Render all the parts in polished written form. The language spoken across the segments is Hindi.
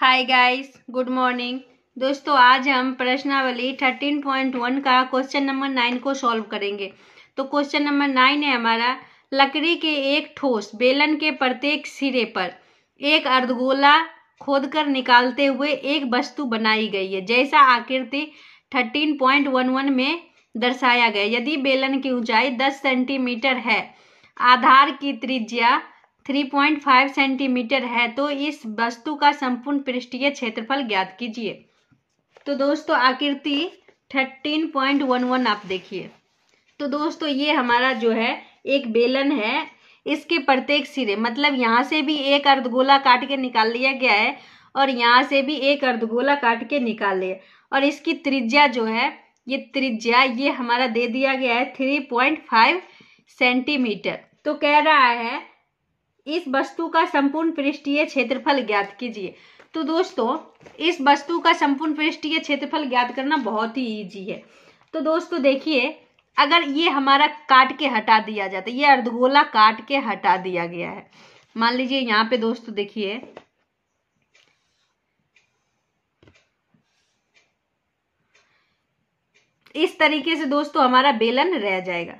Hi guys, good morning. दोस्तों, आज हम प्रश्नावली 13.1 का क्वेश्चन नंबर 9 को सॉल्व करेंगे। तो क्वेश्चन नंबर 9 है हमारा, लकड़ी के एक ठोस बेलन के प्रत्येक सिरे पर एक अर्धगोला खोदकर निकालते हुए एक वस्तु बनाई गई है, जैसा आकृति 13.11 में दर्शाया गया। यदि बेलन की ऊंचाई 10 सेंटीमीटर है, आधार की त्रिज्या 3.5 सेंटीमीटर है, तो इस वस्तु का संपूर्ण पृष्ठीय क्षेत्रफल ज्ञात कीजिए। तो दोस्तों, आकृति 13.11 आप देखिए। तो दोस्तों, ये हमारा जो है एक बेलन है, इसके प्रत्येक सिरे मतलब यहाँ से भी एक अर्धगोला काट के निकाल लिया गया है और यहाँ से भी एक अर्धगोला काट के निकाल लिया, और इसकी त्रिज्या जो है, ये त्रिज्या ये हमारा दे दिया गया है 3.5 सेंटीमीटर। तो कह रहा है इस वस्तु का संपूर्ण पृष्ठीय क्षेत्रफल ज्ञात कीजिए। तो दोस्तों, इस वस्तु का संपूर्ण पृष्ठीय क्षेत्रफल ज्ञात करना बहुत ही इजी है। तो दोस्तों देखिए, अगर ये हमारा काट के हटा दिया जाता है, ये अर्धगोला काट के हटा दिया गया है, मान लीजिए यहाँ पे दोस्तों देखिए, इस तरीके से दोस्तों हमारा बेलन रह जाएगा।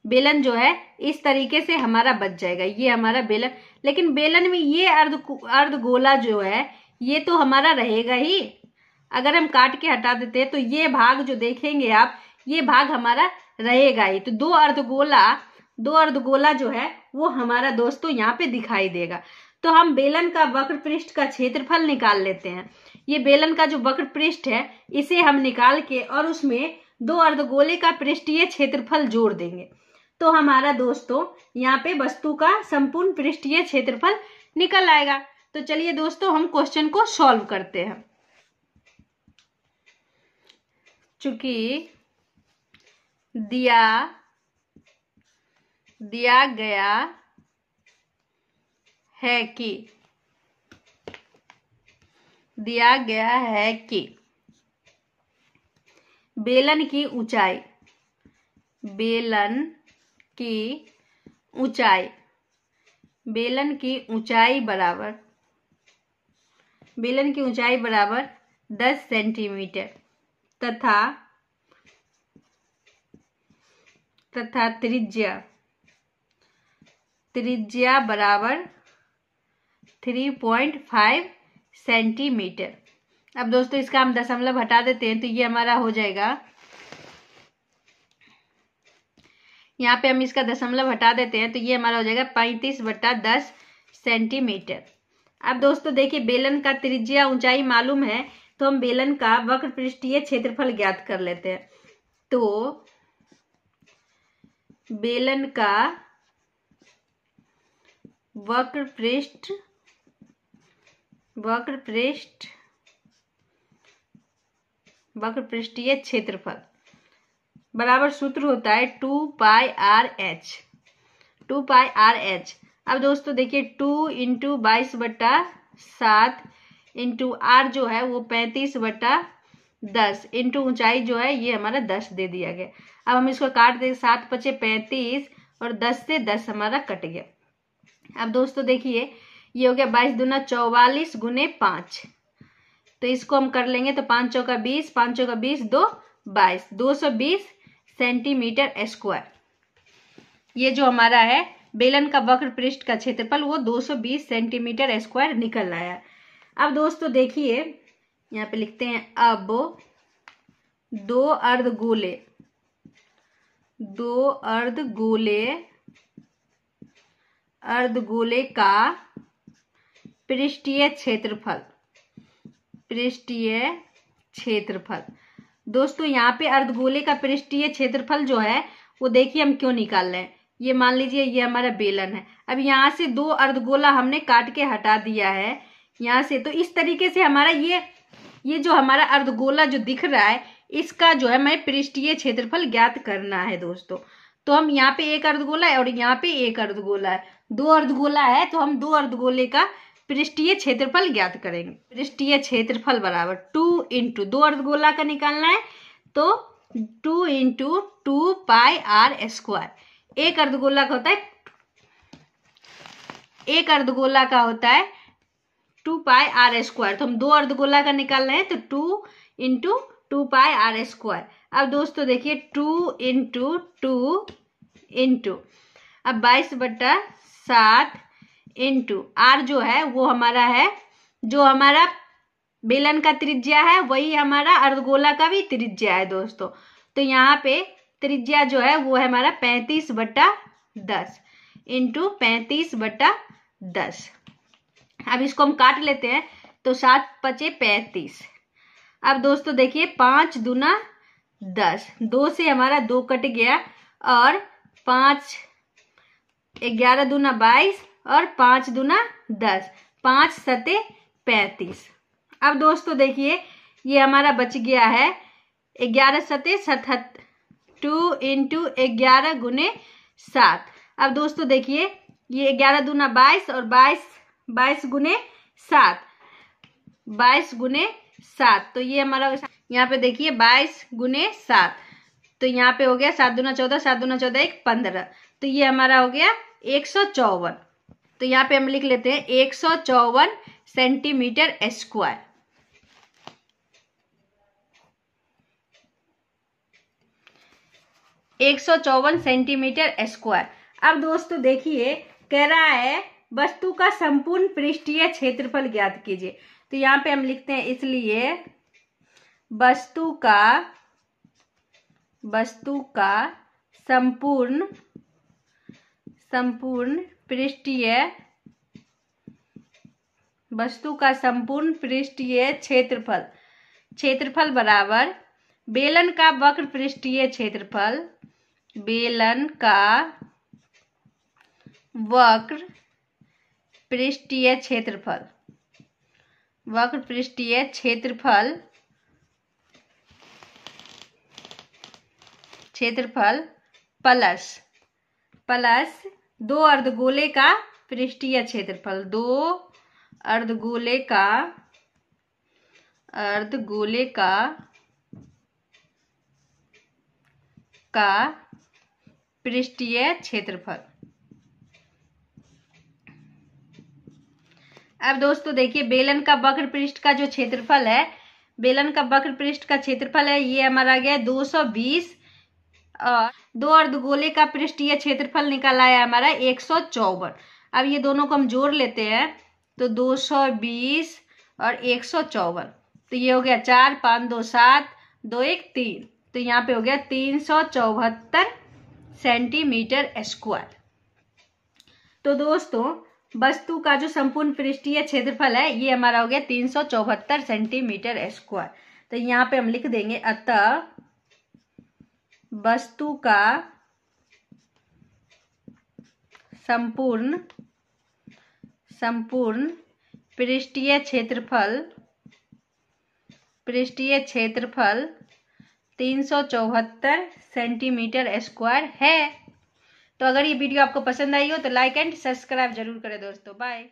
बेलन जो है इस तरीके से हमारा बच जाएगा, ये हमारा बेलन। लेकिन बेलन में ये अर्धगोला जो है ये तो हमारा रहेगा ही। अगर हम काट के हटा देते हैं तो ये भाग जो देखेंगे आप, ये भाग हमारा रहेगा ही। तो दो अर्धगोला जो है वो हमारा दोस्तों यहाँ पे दिखाई देगा। तो हम बेलन का वक्र पृष्ठ का क्षेत्रफल निकाल लेते हैं। ये बेलन का जो वक्र पृष्ठ है इसे हम निकाल के और उसमें दो अर्धगोले का पृष्ठीय क्षेत्रफल जोड़ देंगे, तो हमारा दोस्तों यहाँ पे वस्तु का संपूर्ण पृष्ठीय क्षेत्रफल निकल आएगा। तो चलिए दोस्तों, हम क्वेश्चन को सॉल्व करते हैं। चूंकि दिया गया है कि बेलन की ऊंचाई बराबर 10 सेंटीमीटर तथा त्रिज्या बराबर 3.5 सेंटीमीटर। अब दोस्तों इसका हम दशमलव हटा देते हैं, तो ये हमारा हो जाएगा, यहाँ पे हम इसका दशमलव हटा देते हैं तो ये हमारा हो जाएगा 35/10 सेंटीमीटर। अब दोस्तों देखिए, बेलन का त्रिज्या ऊंचाई मालूम है, तो हम बेलन का वक्र पृष्ठीय क्षेत्रफल ज्ञात कर लेते हैं। तो बेलन का वक्र पृष्ठीय क्षेत्रफल बराबर सूत्र होता है 2πr/h। अब दोस्तों देखिए, 2 × 22/7 इंटू r जो है वो 35/10 इंटू ऊंचाई जो है ये हमारा 10 दे दिया गया। अब हम इसको काट दें, 7 × 5 = 35 और 10 से 10 हमारा कट गया। अब दोस्तों देखिए, ये हो गया 22 दूना 44 × 5। तो इसको हम कर लेंगे, तो 5 चौका 20, 5 चौका 20, 2 22, 220 सेंटीमीटर स्क्वायर। ये जो हमारा है बेलन का वक्र पृष्ठ का क्षेत्रफल वो 220 सेंटीमीटर स्क्वायर निकल आया। अब दोस्तों देखिए, यहाँ पे लिखते हैं, अब दो अर्धगोले का पृष्ठीय क्षेत्रफल। दोस्तों यहाँ पे अर्धगोले का पृष्ठीय क्षेत्रफल जो है वो देखिए हम क्यों निकाल रहे हैं। ये मान लीजिए ये हमारा बेलन है, अब यहाँ से दो अर्धगोला हमने काट के हटा दिया है यहाँ से, तो इस तरीके से हमारा ये जो हमारा अर्धगोला जो दिख रहा है इसका जो है हमें पृष्ठीय क्षेत्रफल ज्ञात करना है दोस्तों। तो हम यहाँ पे एक अर्धगोला है और यहाँ पे एक अर्धगोला है, दो अर्धगोला है, तो हम दो अर्धगोले का पृष्ठीय क्षेत्रफल ज्ञात करेंगे। पृष्ठीय क्षेत्रफल बराबर 2 × दो अर्धगोला का निकालना है, तो 2 × 2πr²। एक अर्धगोला का होता है 2 पाई आर स्क्वायर। तो हम दो अर्धगोला का निकाल रहे हैं, तो 2 इंटू 2 पाई आर स्क्वायर। अब दोस्तों देखिए 2 इंटू 2 इंटू अब 22/7 इंटू आर जो है वो हमारा है, जो हमारा बेलन का त्रिज्या है वही हमारा अर्धगोला का भी त्रिज्या है दोस्तों। तो यहाँ पे त्रिज्या जो है वो है हमारा 35/10 इंटू 35/10। अब इसको हम काट लेते हैं, तो 7 पचे 35। अब दोस्तों देखिए 5 दूना 10, 2 से हमारा 2 कट गया, और 5 11 दूना 22 और 5 दूना 10, 5 सते 35। अब दोस्तों देखिए ये हमारा बच गया है 11 सते 77, 2 इंटू 11 गुने 7। अब दोस्तों देखिए ये 11 दूना 22 और 22 गुने 7, 22 गुने 7। तो ये हमारा यहाँ पे देखिए 22 गुने 7, तो यहाँ पे हो गया 7 दूना 14, 7 दूना 14 1 15। तो ये हमारा हो गया 154। तो यहाँ पे हम लिख लेते हैं 154 सेंटीमीटर स्क्वायर। 154 centimetre square. अब दोस्तों देखिए कह रहा है वस्तु का संपूर्ण पृष्ठीय क्षेत्रफल ज्ञात कीजिए। तो यहाँ पे हम लिखते हैं इसलिए वस्तु संपूर्ण पृष्ठीय क्षेत्रफल बराबर बेलन का वक्र पृष्ठीय क्षेत्रफल, बेलन का वक्र पृष्ठीय क्षेत्रफल प्लस 2 अर्धगोले का पृष्ठीय क्षेत्रफल, 2 अर्धगोले का पृष्ठीय क्षेत्रफल। अब दोस्तों देखिए बेलन का वक्र पृष्ठ का जो क्षेत्रफल है, बेलन का वक्र पृष्ठ का क्षेत्रफल है ये हमारा आ गया 220, और 2 अर्धगोले का पृष्ठीय क्षेत्रफल निकाला है हमारा 154। अब ये दोनों को हम जोड़ लेते हैं, तो 220 और 154, तो ये हो गया 4 5 2 7 2 1 3। तो यहाँ पे हो गया 374 सेंटीमीटर स्क्वायर। तो दोस्तों वस्तु का जो संपूर्ण पृष्ठीय क्षेत्रफल है ये हमारा हो गया 374 सेंटीमीटर स्क्वायर। तो यहाँ पे हम लिख देंगे अतः वस्तु का संपूर्ण पृष्ठीय क्षेत्रफल 374 सेंटीमीटर स्क्वायर है। तो अगर ये वीडियो आपको पसंद आई हो तो लाइक एंड सब्सक्राइब जरूर करें दोस्तों। बाय।